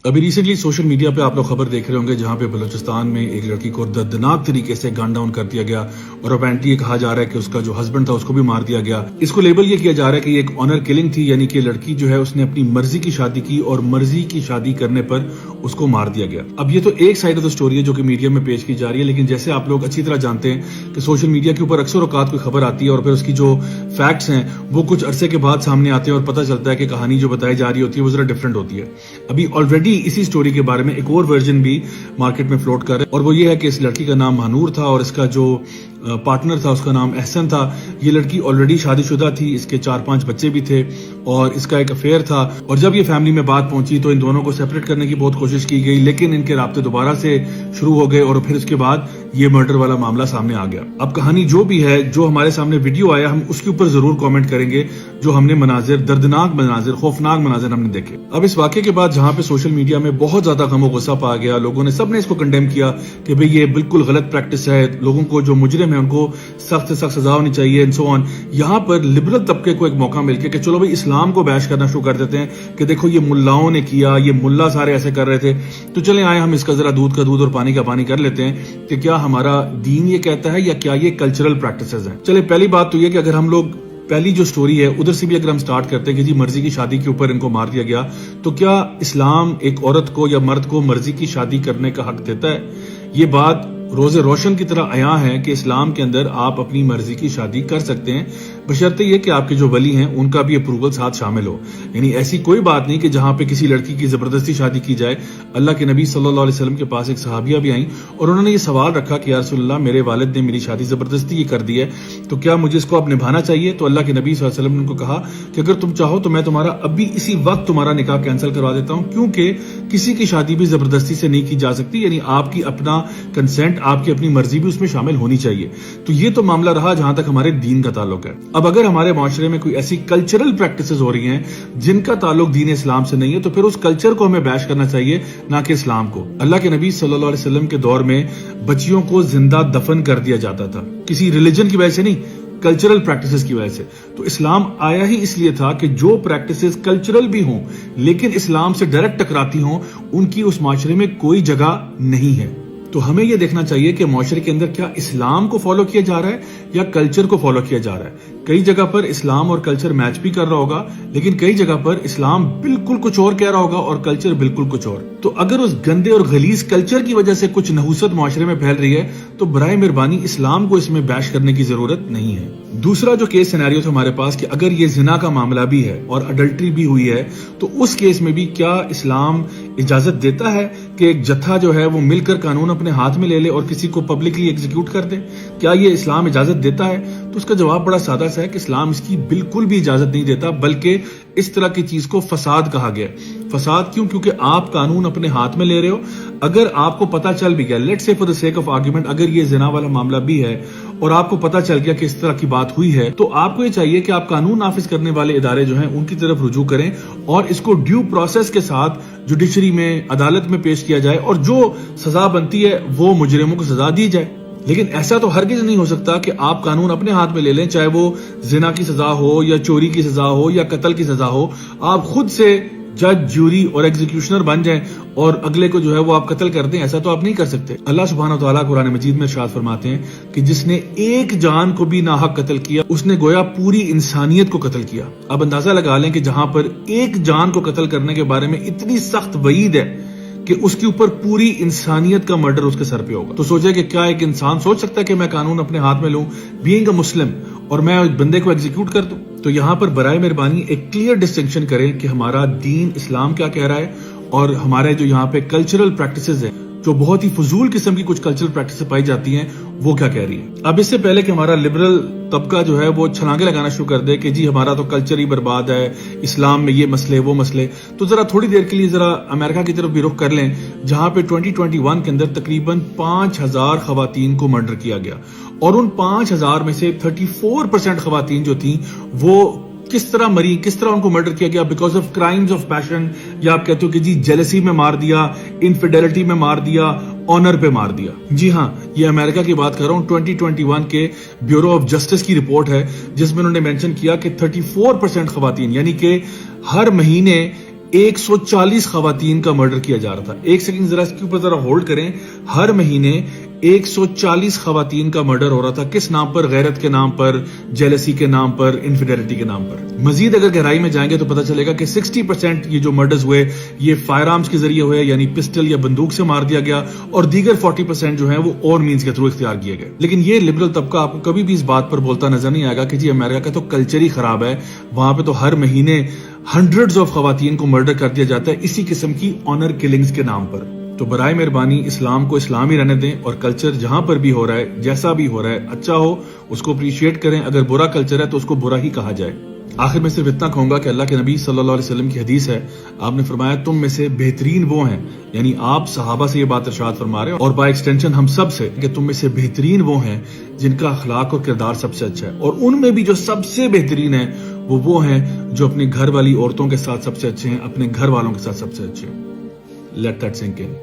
अभी recently social media पे आप लोग खबर देख रहे होंगे जहां पे बलूचिस्तान में एक लड़की को दर्दनाक तरीके से गन डाउन कर दिया गया और अपेरेंटली ये कहा जा रहा है कि उसका जो हस्बैंड था उसको भी मार दिया गया। इसको लेबल ये किया जा रहा है कि ये एक ऑनर किलिंग थी, यानी कि लड़की जो है उसने अपनी मर्जी की शादी की और मर्जी की शादी करने पर उसको मार दिया गया। अब ये तो एक साइड ऑफ द स्टोरी है जो कि मीडिया में पेश की जा रही है, लेकिन जैसे आप लोग अच्छी तरह जानते हैं कि सोशल मीडिया के ऊपर अक्सर औकात कोई खबर आती है और फिर उसकी जो फैक्ट्स हैं वो कुछ अरसे के बाद सामने आते हैं और पता चलता है कि कहानी जो बताई जा रही होती है वो जरा डिफरेंट होती है। अभी ऑलरेडी इसी स्टोरी के बारे में एक और वर्जन भी मार्केट में फ्लोट कर रहा है और वो ये है कि इस लड़की का नाम महानूर था और इसका जो पार्टनर था उसका नाम एहसन था। ये लड़की ऑलरेडी शादीशुदा थी, इसके 4-5 बच्चे भी थे और इसका एक अफेयर था। और जब ये फैमिली में बात पहुंची तो इन दोनों को सेपरेट करने की बहुत कोशिश की गई, लेकिन इनके राब्ते दोबारा से शुरू हो गए और फिर उसके बाद ये मर्डर वाला मामला सामने आ गया। अब कहानी जो भी है, जो हमारे सामने वीडियो आया, हम उसके ऊपर जरूर कमेंट करेंगे जो हमने मनाजिर, दर्दनाक मनाजिर, खौफनाक मनाजिर हमने देखे। अब इस वाकये के बाद जहां पे सोशल मीडिया में बहुत ज्यादा गम गुस्सा पा गया, लोगों ने सबने इसको कंडेम किया कि भाई ये बिल्कुल गलत प्रैक्टिस है, लोगों को जो मुजरिम है उनको सख्त से सख्त सजा होनी चाहिए एंड सो ऑन। यहाँ पर लिबरल तबके को एक मौका मिल गया कि चलो भाई इस्लाम को बैश करना शुरू कर देते हैं कि देखो ये मुल्लाओं ने किया, ये मुल्ला सारे ऐसे कर रहे थे, तो चले आए हम इसका जरा दूध का दूध और पानी का पानी कर लेते हैं कि क्या हमारा दीन ये कहता है या क्या ये कल्चरल प्रैक्टिसेस हैं। चले पहली बात तो ये कि अगर हम लोग पहली जो स्टोरी है उधर से भी अगर हम स्टार्ट करते हैं कि जी मर्जी की शादी के ऊपर इनको मार दिया गया, तो क्या इस्लाम एक औरत को या मर्द को मर्जी की शादी करने का हक देता है? ये बात रोजे रोशन की तरह आया है कि इस्लाम के अंदर आप अपनी मर्जी की शादी कर सकते हैं, बशर्ते ये कि आपके जो वली हैं उनका भी अप्रूवल साथ शामिल हो। यानी ऐसी कोई बात नहीं कि जहां पे किसी लड़की की जबरदस्ती शादी की जाए। अल्लाह के नबी सल्लल्लाहु अलैहि वसल्लम के पास एक सहाबिया भी आई और उन्होंने ये सवाल रखा कि या रसूलल्लाह, मेरे वालिद ने मेरी शादी जबरदस्ती की कर दी है, तो क्या मुझे इसको अब निभाना चाहिए? तो अल्लाह के नबी सल्लल्लाहु अलैहि वसल्लम ने उनको कहा कि अगर तुम चाहो तो मैं तुम्हारा अभी इसी वक्त तुम्हारा निकाह कैंसिल करवा देता हूं, क्योंकि किसी की शादी भी जबरदस्ती से नहीं की जा सकती। यानी आपकी अपना कंसेंट, आपकी अपनी मर्जी भी उसमें शामिल होनी चाहिए। तो ये तो मामला रहा जहां तक हमारे दीन का ताल्लुक है। अब अगर हमारे माशरे में कोई ऐसी कल्चरल प्रैक्टिसेस हो रही हैं जिनका ताल्लुक दीन इस्लाम से नहीं है, तो फिर उस कल्चर को हमें बैश करना चाहिए, ना कि इस्लाम को। अल्लाह के नबी सल्लल्लाहु अलैहि वसल्लम के दौर में बच्चियों को जिंदा दफन कर दिया जाता था, किसी रिलीजन की वजह से नहीं, कल्चरल प्रैक्टिसेस की वजह से। तो इस्लाम आया ही इसलिए था कि जो प्रैक्टिसेस कल्चरल भी हों लेकिन इस्लाम से डायरेक्ट टकराती हों, उनकी उस माशरे में कोई जगह नहीं है। तो हमें यह देखना चाहिए कि माशरे के अंदर क्या इस्लाम को फॉलो किया जा रहा है या कल्चर को फॉलो किया जा रहा है। कई जगह पर इस्लाम और कल्चर मैच भी कर रहा होगा, लेकिन कई जगह पर इस्लाम बिल्कुल कुछ और कह रहा होगा और कल्चर बिल्कुल कुछ और। तो अगर उस गंदे और गलीज कल्चर की वजह से कुछ नहुसत माशरे में फैल रही है, तो बराए मेहरबानी इस्लाम को इसमें बैश करने की जरूरत नहीं है। दूसरा जो केस सिनेरियो था हमारे पास कि अगर ये जिना का मामला भी है और अडल्ट्री भी हुई है, तो उस केस में भी क्या इस्लाम इजाजत देता है कि एक जत्था जो है वो मिलकर कानून अपने हाथ में ले ले और किसी को पब्लिकली एग्जीक्यूट कर दे? क्या ये इस्लाम इजाजत देता है? तो उसका जवाब बड़ा सादा सा है कि इस्लाम इसकी बिल्कुल भी इजाजत नहीं देता, बल्कि इस तरह की चीज को फसाद कहा गया। फसाद क्यों? क्योंकि आप कानून अपने हाथ में ले रहे हो। अगर आपको पता चल भी गया, let's say for the sake of argument, अगर ये जिना वाला मामला भी है और आपको पता चल गया कि इस तरह की बात हुई है, तो आपको ये चाहिए कि आप कानून नाफिज करने वाले इदारे जो हैं उनकी तरफ रुजू करें और इसको ड्यू प्रोसेस के साथ जुडिशरी में, अदालत में पेश किया जाए और जो सजा बनती है वो मुजरिमों को सजा दी जाए। लेकिन ऐसा तो हरगिज नहीं हो सकता कि आप कानून अपने हाथ में ले लें, चाहे वो जिना की सजा हो या चोरी की सजा हो या कत्ल की सजा हो, आप खुद से जज, ज्यूरी और एग्जीक्यूशनर बन जाएं और अगले को जो है वो आप कत्ल कर दें। ऐसा तो आप नहीं कर सकते। अल्लाह सुब्हानहू व तआला कुरान मजीद में इरशाद फरमाते हैं कि जिसने एक जान को भी नाहक कत्ल किया, उसने गोया पूरी इंसानियत को कत्ल किया। अब अंदाजा लगा लें कि जहां पर एक जान को कत्ल करने के बारे में इतनी सख्त वईद है कि उसके ऊपर पूरी इंसानियत का मर्डर उसके सर पे होगा। तो सोचे कि क्या एक इंसान सोच सकता है कि मैं कानून अपने हाथ में लूं, बीइंग अ मुस्लिम, और मैं उस बंदे को एग्जीक्यूट कर दूं? तो यहां पर बराए मेहरबानी एक क्लियर डिस्टिंक्शन करें कि हमारा दीन इस्लाम क्या कह रहा है और हमारे जो यहाँ पे कल्चरल प्रैक्टिसेस हैं, जो बहुत ही फजूल किस्म की कुछ कल्चरल प्रैक्टिसेस पाई जाती हैं, वो क्या कह रही है। अब इससे पहले कि हमारा लिबरल तबका जो है वो छलांगे लगाना शुरू कर दे कि जी हमारा तो कल्चर ही बर्बाद है, इस्लाम में ये मसले वो मसले, तो जरा थोड़ी देर के लिए जरा अमेरिका की तरफ भी रुख कर लें, जहां पे 2021 के अंदर तकरीबन 5000 खवातीन को मर्डर किया गया और उन 5000 में से 34% खवातीन जो थी वो किस तरह मरी, किस तरह उनको मर्डर किया गया? Because of crimes of passion, या आप कहते हो कि जी जेलसी में मार दिया, इनफिडेलिटी में मार दिया, ऑनर पे मार दिया। जी हाँ, ये अमेरिका की बात कर रहा हूं। 2021 के ब्यूरो ऑफ जस्टिस की रिपोर्ट है जिसमें उन्होंने मेंशन किया कि 34% खवातीन, यानी कि हर महीने 140 خواتین کا مرڈر کیا جا رہا تھا. ایک سیکنڈ ذرا اس کے اوپر ذرا ہولڈ کریں. ہر مہینے 140 خواتین کا مرڈر ہو رہا تھا. کس نام پر؟ غیرت کے نام پر، جیلسی کے نام پر، انفیڈیلٹی کے نام پر. مزید اگر گہرائی میں جائیں گے تو پتہ چلے گا کہ 60% یہ جو مرڈرز ہوئے یہ فائر آرمز کے ذریعے ہوئے، یعنی پسٹل یا بندوق سے مار دیا گیا، اور دیگر 40% جو ہیں وہ اور مینز کے تھرو اختیار کیے گئے. لیکن یہ لبرل طبقہ آپ کو کبھی بھی اس بات پر بولتا نظر نہیں آئے گا کہ جی امریکہ کا تو کلچر ہی خراب ہے، وہاں پہ تو ہر مہینے ہنڈریڈز آف خواتین کو مرڈر کر دیا جاتا ہے اسی قسم کی آنر کلنگز کے نام پر. تو برائے مہربانی اسلام کو اسلام ہی رہنے دیں، اور کلچر جہاں پر بھی ہو رہا ہے، جیسا بھی ہو رہا ہے، اچھا ہو اس کو اپریشیٹ کریں، اگر برا کلچر ہے تو اس کو برا ہی کہا جائے. آخر میں صرف اتنا کہوں گا کہ اللہ کے نبی صلی اللہ علیہ وسلم کی حدیث ہے، آپ نے فرمایا تم میں سے بہترین وہ ہیں، یعنی آپ صحابہ سے یہ بات ارشاد فرما رہے ہیں اور بائی ایکسٹینشن ہم سب سے، کہ تم میں سے بہترین وہ ہیں جن کا اخلاق اور کردار سب سے اچھا ہے، اور ان میں بھی جو سب سے بہترین ہیں وہ ہیں جو اپنے گھر والی عورتوں کے ساتھ سب سے اچھے ہیں، اپنے گھر والوں کے ساتھ سب سے اچھے ہیں. Let that sink in.